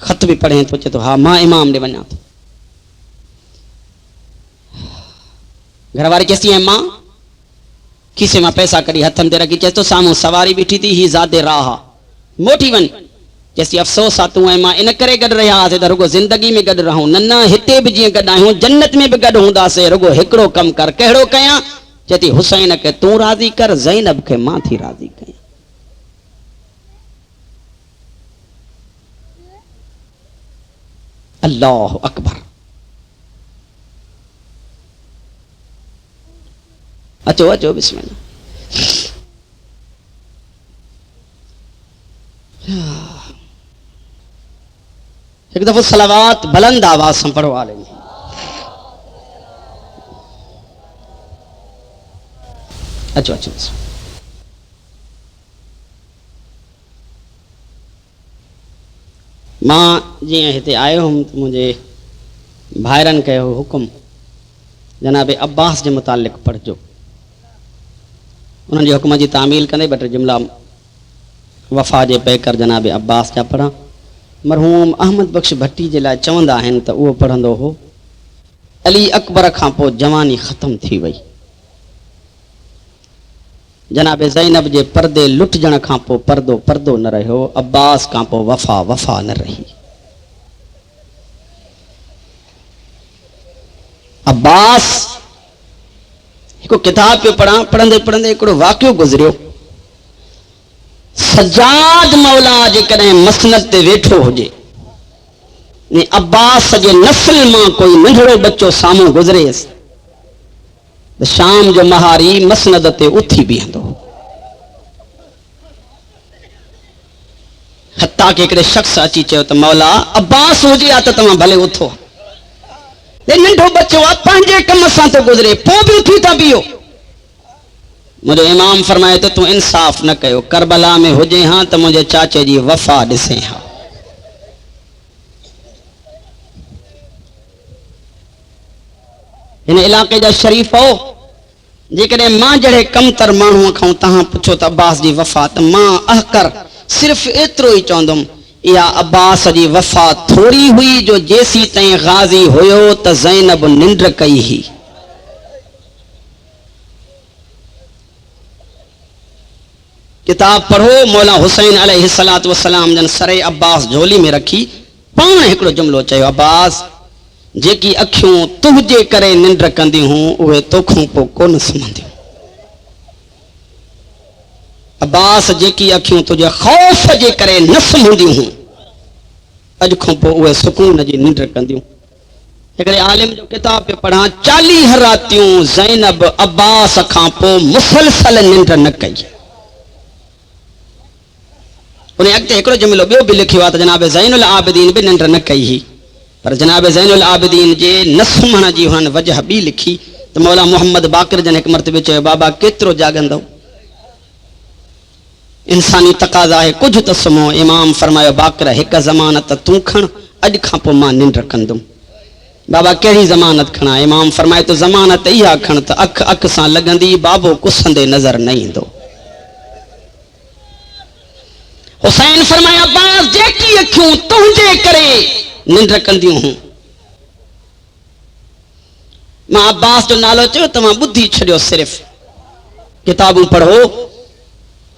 ख़त बि पढ़े थो चए थो हा मां इमाम ॾे वञा थो घरवारी चएसि ऐं मां खीसे मां पैसा कढी हथनि ते रखी चएसि थो साम्हूं सवारी बीठी थी ही ज़ादे राह मोटी वञ चएसि अफ़सोस आहे तूं ऐं मां इन करे गॾु रहिया हुआसीं त रुगो ज़िंदगी में गॾु रहूं न हिते बि जीअं गॾु आहियूं जन्नत में बि गॾु हूंदासीं रुगो हिकिड़ो कमु कर कहिड़ो कयां चए थी हुसैन खे तूं राज़ी कर ज़ैनब खे मां थी राज़ी कयां अल्लाह अकबर अचो अचो बिस्मिल्लाह एक दफ़ो सलावात बुलंद आवाज से पढ़ो आले अचो अचो मां जीअं हिते आयो हुउमि त मुंहिंजे भाइरनि कयो हुकुम जनाब अब्बास जे मुतालिक़ पढ़जो उन्हनि जे हुकुम जी तामील कंदे ॿ टे जुमिला वफ़ा जे पैकर जनाब अब्बास जा पढ़ा मरहूम अहमद बख्श भट्टी जे लाइ चवंदा आहिनि त उहो पढ़ंदो हो अली अकबर खां पोइ जवानी ख़तम थी वई जनाब ज़ैनब जे पर्दे लुटजण खां पोइ पर्दो न रहियो अब्बास खां पोइ वफ़ा न रही अब्बास हिकु किताब पियो पढ़ां पढ़ंदे पढ़ंदे हिकिड़ो वाक़ियो गुज़रियो सजाद मौला जेकॾहिं मसनद ते वेठो हुजे ने अब्बास जे नस्ल मां कोई नंढड़ो बच्चो साम्हूं गुज़रेसि त शाम जो महारी मसनद ते उथी बीहंदो हत्ता के हिकिड़े शख़्स अची चयो त मौला अब्बास हुजे हा त तव्हां भले उथो नंढो बच्चो आहे पंहिंजे कम सां थो गुज़रे पोइ बि उथी था बीहो मुंहिंजो इमाम फरमाए थो तूं इंसाफ़ न कयो करबला में हुजे हा त मुंहिंजे चाचे जी वफ़ा ॾिसे हा हिन इलाइक़े जा शरीफ़ हो जेकॾहिं मां जहिड़े कमतर माण्हूअ खां तव्हां पुछो त अब्बास जी वफ़ा त मां अहकर सिर्फ़ु एतिरो ई चवंदुमि इहा अब्बास जी वफ़ा थोरी हुई जो जेसी ताईं गाज़ी हुयो त ज़ैनब निंड कई हुई किताब पढ़ो मौला हुसैन अलैहिस्सलातु वस्सलाम जन सरे अब्बास झोली में रखी पाण हिकिड़ो जुमिलो चयो अब्बास जेकी अखियूं तुंहिंजे करे निंड कंदियूं उहे तोखां पोइ कोन सुम्हंदियूं अब्बास जेकी अखियूं तुंहिंजे ख़ौफ़ जे करे न सुम्हंदियूं अॼु खां पोइ उहे सुकून जी निंड कंदियूं हिकिड़े आलिम जो किताब पे पढ़ा 40 रातियूं ज़ैनब अब्बास खां पोइ मुसलसल निंड न कई। उन अॻिते हिकिड़ो जुमिलो ॿियो बि लिखियो आहे त जनाब ज़ैनुल आबिदीन बि निंड न कई हुई, पर जनाब ज़ैनुल आबिदीन जे न सुम्हण जी हुननि वजह ॿी लिखी त मौला मोहम्मद बाक़िर जन हिकु मरतबे चयो बाबा केतिरो जाॻंदव, इंसानी तक़ाज़ा आहे कुझु त सुम्हो। इमाम फरमायो बाक़िर हिकु ज़मानत तूं खण, अॼु खां पोइ मां निंड कंदुमि। बाबा कहिड़ी ज़मानत खणा? इमाम फरमाए तो ज़मानत इहा खण त अख अख सां लॻंदी, बाबो कुसंदे नज़र न ईंदो। हुसैन फरमाया अब्बास जेकी अखियूं तुंहिंजे करे निंड कंदियूं हूं, मां अब्बास जो नालो चयो तव्हां ॿुधी छॾियो, सिर्फ़ किताबूं पढ़ो।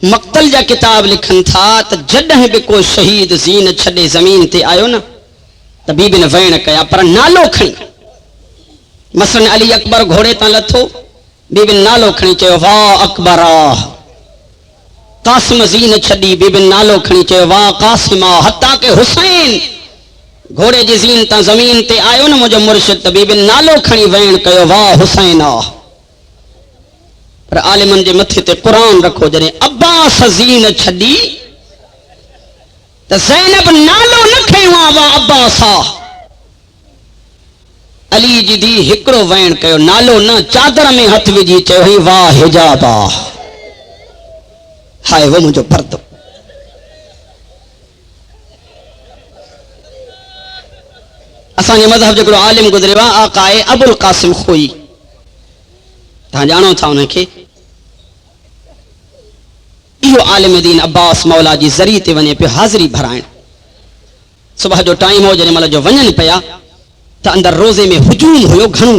मक़तल जा किताब लिखनि था त जॾहिं बि को शहीद ज़ीन छॾे ज़मीन ते आयो न त बीबी ने वेण कया, पर नालो खणी। मसलन अली अकबर घोड़े तां लथो, बीबी नालो खणी चयो वाह अकबरा। कासिम ज़ीन छॾी, बीबी नालो खणी चयो वाह कासिमा। हता के हुसैन घोड़े जी ज़ीन तां ज़मीन ते आयो न मुंहिंजो मुर्शिद, त बीबी नालो खणी वेण कयो वाह हुसैना। पर आलिमनि जे मथे ते क़ुरान रखो, जॾहिं अब्बास ज़ीन छॾी त ज़ैनब नालो न खयो आहे वाह अब्बासा। अली जी धी हिकिड़ो वेण कयो, नालो न, चादर में हथ विझी चयो ही वाह हिजाबा, हाय वो मुंहिंजो पर्दो। असांजे मज़हब जो हिकिड़ो आलिम गुज़रियो आहे आकाए अबुल कासिम खोई, तव्हां ॼाणो था उनखे। इहो आलिम दीन अब्बास मौला जी ज़री ते वञे पियो हाज़िरी भराइण। सुबह जो टाइम हो, जॾहिं महिल जो वञनि पिया त अंदरि रोज़े में हुजूम हुयो घणो,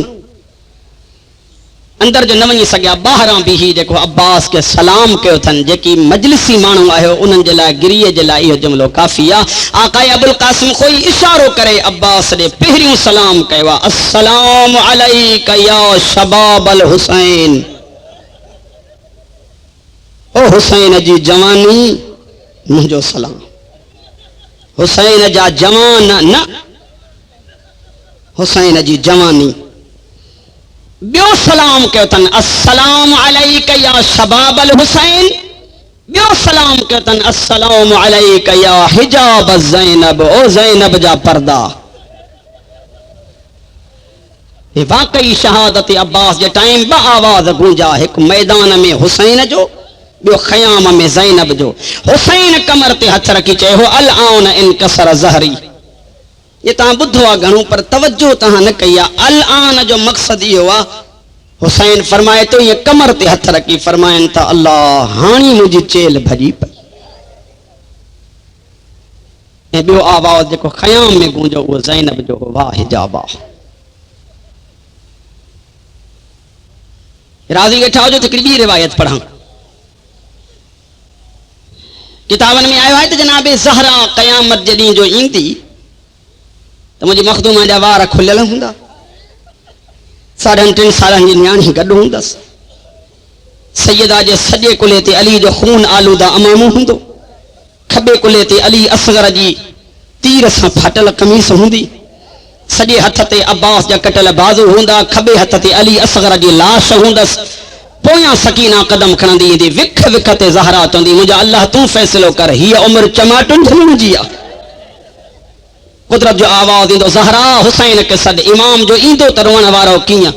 अंदर जो न वञी सघिया। ॿाहिरां बि ही जेको अब्बास खे सलाम कयो अथनि, जेकी मजलिसी माण्हू आहियो उन्हनि जे लाइ गिरीअ जे लाइ इहो जुमिलो काफ़ी आहे। आकाए अबुल कासिम कोई इशारो करे अब्बास ॾे पहिरियों सलाम कयो आहे, अस्सलाम अलैका या शबाब अल हुसैन। ओ हुसैन जी जवानी मुंहिंजो सलाम। हुसैन जा जवान न, हुसैन जी जवानी। ॿियो सलाम कयो अथनि अस्सलाम अलैका या शबाब अल हुसैन। ॿियो सलाम कयो अथनि अस्सलाम अलैका या हिजाब ज़ैनब, ओ ज़ैनब जा पर्दा। हे वाकई शहादत अब्बास जे टाइम ॿ आवाज़ गूंजा, हिकु मैदान में हुसैन जो, ॿियो ख़याम में ज़ैनब जो। हुसैन कमर ते हथ रखी चयो अल आन इनकसर ज़हरी। ये तव्हां ॿुधो आहे घणो, पर तवजो तव्हां न कई आहे। अल आन जो मक़सदु इहो आहे, हुसैन फरमाए तो ईअं कमर ते हथ रखी फरमाइनि था अल्लाह हाणी मुंहिंजी चेल भॼी पई। ऐं ॿियो आवाज़ जेको ख़याम में गूंजो उहो ज़ैनब जो हो, वाह हिजाबा। राज़ी वेठा हुजो त हिकिड़ी ॿी रिवायत पढ़ां। किताबनि में आयो आहे त जनाबे ज़हरा क़यामत जे ॾींहं जो ईंदी त मुंहिंजी मखदूमा जा वार खुलियल हूंदा, 3.5 सालनि जी न्याणी गॾु हूंदसि। सैयदा जे सॼे कुल्हे ते अली जो खून आलूदा अमामो हूंदो, खॿे कुल्हे ते अली असगर जी तीर सां फाटल कमीस हूंदी, सॼे हथ ते अब्बास जा कटल बाज़ू हूंदा, खॿे हथ ते अली असगर जी लाश हूंदसि। पोयां सकीना कदम खणंदी ईंदी, विख विख ते ज़हरा चवंदी मुंहिंजा अल्लाह तूं फ़ैसिलो कर, हीअ उमिरि चमाटुनि झलण जी आहे। कुदरत जो आवाज़ ईंदो ज़हरा हुसैन खे सॾ। इमाम जो ईंदो त रोअण वारो कीअं,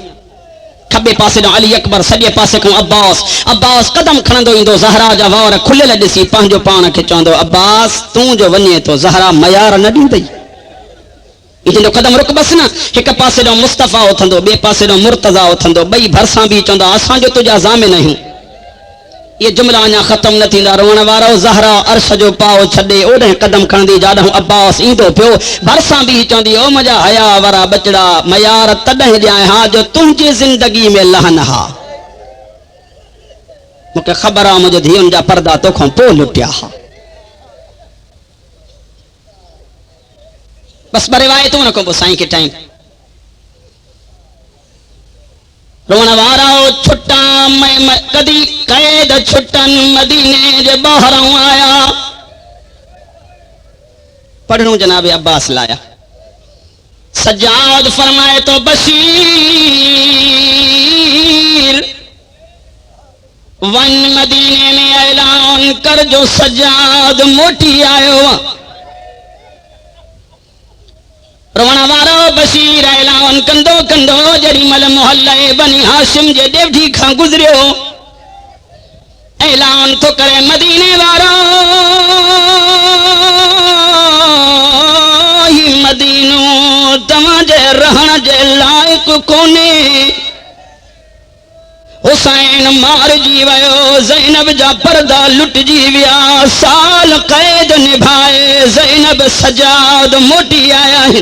खॿे पासे ॾांहुं अली अकबर, सॼे पासे खां अब्बास। अब्बास कदम खणंदो ईंदो, ज़हरा जा वार खुलियल ॾिसी पंहिंजो पाण खे चवंदो अब्बास तूं जो वञे थो ज़हरा मयार न ॾींदई। इहो कदम रुक बस न, हिकु पासे ॾांहुं मुस्तफ़ा उथंदो, ॿिए पासे ॾांहुं मुर्तज़ा उथंदो, ॿई भरिसां बि चवंदा असांजो तुंहिंजा ज़ामिन आहियूं। ये जुमला अञा ख़त्म न थींदा। रोअण वारो ज़हरा अर्श जो पाओ छॾे ओॾे कदम खणंदी जाॾां अब्बास ईंदो पियो, भरिसां बि चवंदी ओ मुंहिंजा हया वारा बचड़ा मयार तॾहिं ॾियां हा जो तुंहिंजी ज़िंदगी में लहन हा। मूंखे ख़बर आहे मुंहिंजे धीअनि जा पर्दा तोखां पोइ लुटिया हा। बस ॿ रिवायतूं न को पोइ साईं खे टाइम। रोअण वारा छुटा कदी कैद छुटनि मदीने जे ॿाहिरां आया। पढ़णो जनाबे अब्बास लाया। سجاد فرمائے تو بشیر ون مدینے میں اعلان کر جو سجاد موٹی آئے رونا وارو بشیر اعلان کندو کندو جڑی مل محلہ بنی ہاشم جے ڈیوٹھی کھاں گزریو اعلان تو کرے مدینے وارو ہی مدینو تمہاں جے رہن جے لائق کونے حسین مار جی ویو زینب جا پردہ لٹ جی ویا سال قید نبھائے زینب سجاد موٹی آیا ہے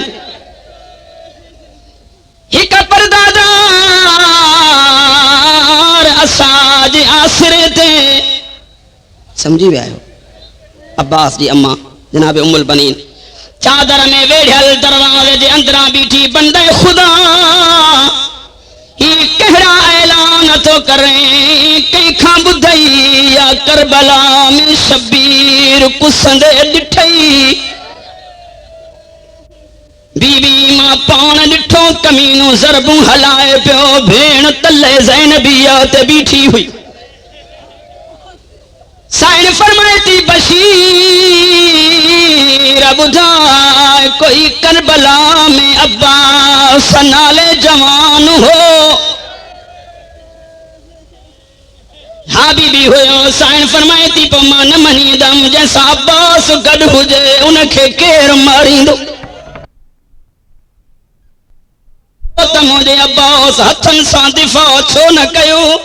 ایک پردہ دار اساج آسرے تھے سمجھی بھی آئے ہو عباس جی اماں جناب ام البنین چادر میں ویڑھل دروازے جے اندرہ بیٹھی بندے خدا ہی کہڑا اعلان تو کریں کئی کھاں بدھائی یا کربلا میں شبیر کسندے ڈٹھائی بی بی ماں پان ڈٹھو کمینوں ضربوں ہلائے پیو بھین تلے زینبیات بیٹھی ہوئی سائن فرمائیتی بشیر بدھائے کوئی کربلا میں عباس نالے جوان ہو ہاں بی بی ہوئے سائن فرمائیتی پو مان منی دم جیسا عباس گڑ ہو جائے انکھے کیر ماری دو تو مجھے عباس ہتھن سان دفاع چھو نہ کیوں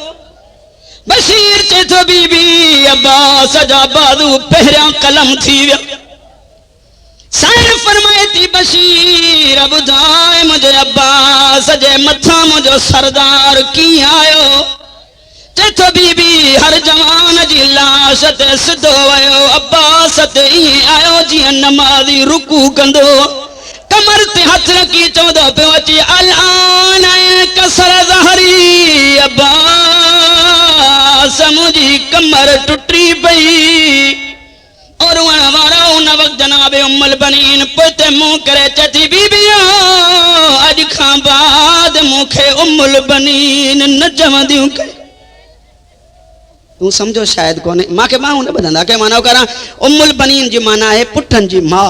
بشیر چے تو بی بی عباس جا بادو پہرا قلم تھی ویا سائن فرمائیتی بشیر اب دائے مجھے عباس جے متھا مجھے سردار کی آئیو چے تو بی بی ہر جوان جی لاشت صدو آئیو عباس تے ہی آئیو جی نمازی رکو کندو کمر تے ہتھ رکی چودہ پہ وچی الان کسر ظہری عباس مجھے کمر ٹٹری پئی اور وارا ان وقت جناب ام البنین پتے منہ کرے چتی بی بیاں اج کھاں بعد مکھے ام البنین نجم دیوں کرے تو سمجھو شاید کونے ماں کے ماں انہیں بدھندا کہ ماناو کرا ام البنین جی مانا ہے پٹھن جی ماں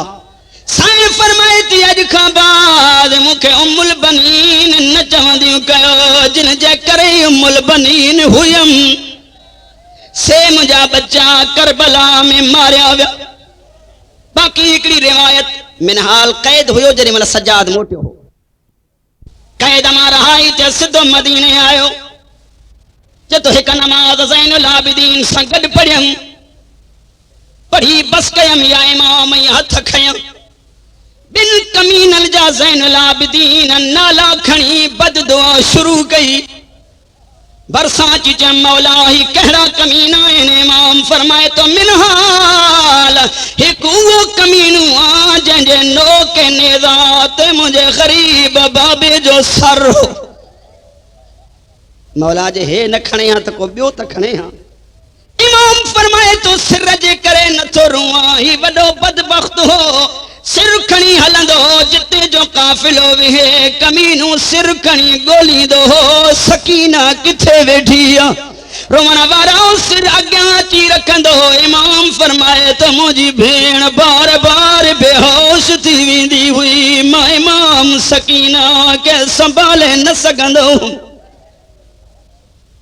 سائن فرمائیتی اج کھاں بعد مکھے ام البنین نجم دیوں کرے جن جے کرے ام البنین ہویم سے مجھا بچہ کربلا میں ماریا ہویا باقی اکڑی روایت منحال قید ہوئے جنہی ملا سجاد موٹے ہو قید ہمارا ہائی تے صدو مدینے آئے جے تو ایک نماز زین العابدین سنگڑ پڑھیم پڑھی بس کیم یا امام یا ہتھ کھیم بن کمین الجا زین العابدین نالا کھنی بد دعا شروع گئی برساں چیچے مولا ہی کہڑا کمینہ ان امام فرمائے تو منحال ایک وہ کمینو آجیں جے نو کے نیزات مجھے غریب بابے جو سر ہو مولا جے ہے نہ کھنے ہاں تو کو بیو تا کھنے ہاں امام فرمائے تو سر جے کرے نہ تو رواں ہی وڈو بدبخت ہو سر کھنی ہلندو جتے جو قافلو وہے کمینو سر کھنی گولی دو سکینہ کتھے ویٹھیا رومنا واراؤ سر اگیاں چی رکھندو امام فرمائے تو مجھے بھین بار بار بے ہوش تھی ویندی ہوئی ماں امام سکینہ کے سنبھالے نہ سگندو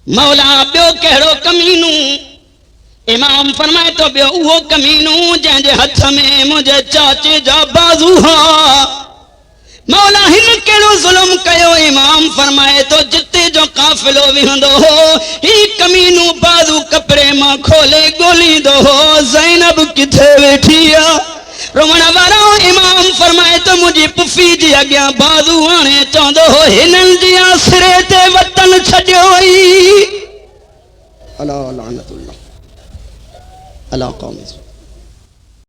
مولا بیو کہڑو کمینو امام فرمائے تو بیو وہ کمینو جہاں جے ہتھ میں مجھے چاچے جا بازو ہاں مولا ہن کیڑو ظلم کیو امام فرمائے تو جتے جو قافلو وہندو ہو ہی کمینو بازو کپڑے ماں کھولے گولی دو ہو زینب کتھے بیٹھیا رومنا واراؤ امام فرمائے تو مجھے پفی جی اگیاں بازو آنے چاندو ہو ہنن جی آسرے تے وطن چھڑیو ہوئی اللہ لعنت اللہ اللہ قوم